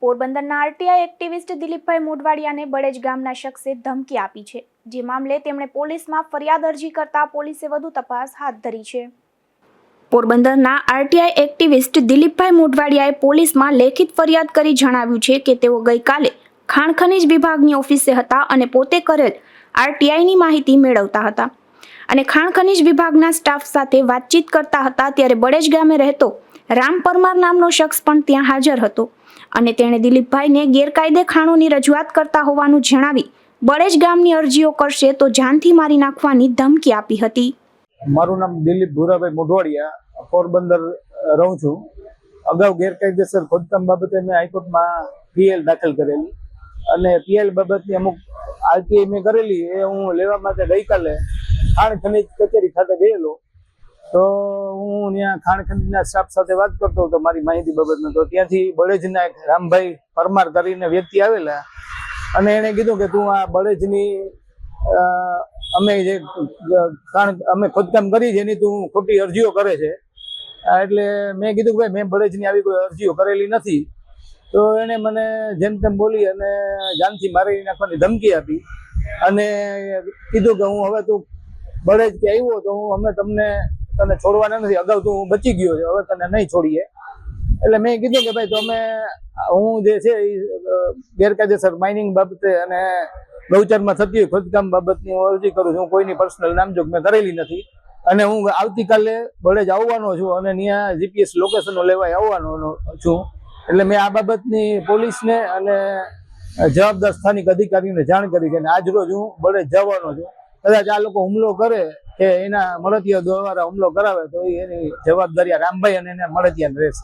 પોરબંદરના RTI activist દિલીપભાઈ મોઢવાડિયાને બળેજ ગામના શખ્સે ધમકી આપી છે, જે મામલે તેમણે પોલીસમાં ફરિયાદ અરજી કરતા પોલીસે વધુ તપાસ હાથ ધરી છે। પોરબંદરના આરટીઆઈ એક્ટિવિસ્ટ દિલીપભાઈ મોઢવાડિયાએ પોલીસમાં લેખિત ફરિયાદ કરી જણાવ્યું છે કે તેઓ ગઈકાલે ખાણ ખનીજ વિભાગની ઓફિસે હતા અને પોતે કરેલ આરટીઆઈની માહિતી મેળવતા હતા અને ખાણ ખનીજ વિભાગના સ્ટાફ સાથે વાતચીત કરતા હતા ત્યારે બળેજ ગામે રહેતો રામ પરમાર નામનો શખ્સ પણ ત્યાં હાજર હતો અને તેણે દિલીપભાઈને ગેરકાયદે ખાણોની રજૂઆત કરતા હોવાનું જણાવી બળેજ ગામની અરજીઓ કરશે તો જાનથી મારી નાખવાની ધમકી આપી હતી। મારું નામ દિલીપ ભૂરાભાઈ મોઢવાડિયા, પોરબંદર રહું છું। અગાઉ ગેરકાયદેસર ખોદકામ બાબતે મેં હાઈકોર્ટમાં પીએલ દાખલ કરેલી અને પીએલ બાબતની અમુક આરટીઆઈ મેં કરેલી એ હું લેવા માટે ગઈકાલે ખાણ ખનીજ કચેરી ખાતે ગયેલો। તો હું ત્યાં ખાણ ખનીજના સ્ટાફ સાથે વાત કરતો હતો મારી માહિતી બાબતમાં। તો ત્યાંથી બળેજના એક રામભાઈ પરમાર કરીને વ્યક્તિ આવેલા અને એણે કીધું કે તું આ બળેજની અમે ખોદકામ કરી છે એની તું ખોટી અરજીઓ કરે છે। એટલે મેં કીધું કે ભાઈ મેં બળેજની આવી કોઈ અરજીઓ કરેલી નથી। તો એને મને જેમ તેમ બોલી અને જાનથી મારી નાખવાની ધમકી આપી અને કીધું કે હું હવે તું બળેજ કે આવ્યો તો હું અમે તને છોડવાના નથી, અગાઉ તું બચી ગયો છે, હવે તને નહીં છોડીએ। એટલે મેં કીધું કે ભાઈ તો હું જે છે એ ગેરકાયદેસર માઇનિંગ બાબતે અને ગૌચરમાં થતી હોય ખોદકામ બાબતની હું અરજી કરું છું। હું કોઈની પર્સનલ નામજોગ મેં કરેલી નથી અને હું આવતીકાલે બળેજ આવવાનો છું અને ત્યાં જીપીએસ લોકેશનો લેવા આવવાનો છું। એટલે મેં આ બાબતની પોલીસને અને જવાબદાર સ્થાનિક અધિકારીઓને જાણ કરી છે અને આજ રોજ હું બળેજ જવાનો છું। કદાચ આ લોકો હુમલો કરે કે એના મળતિયા દ્વારા હુમલો કરાવે તો એની જવાબદારી રામભાઈ અને એના મળતિયાને રહેશે।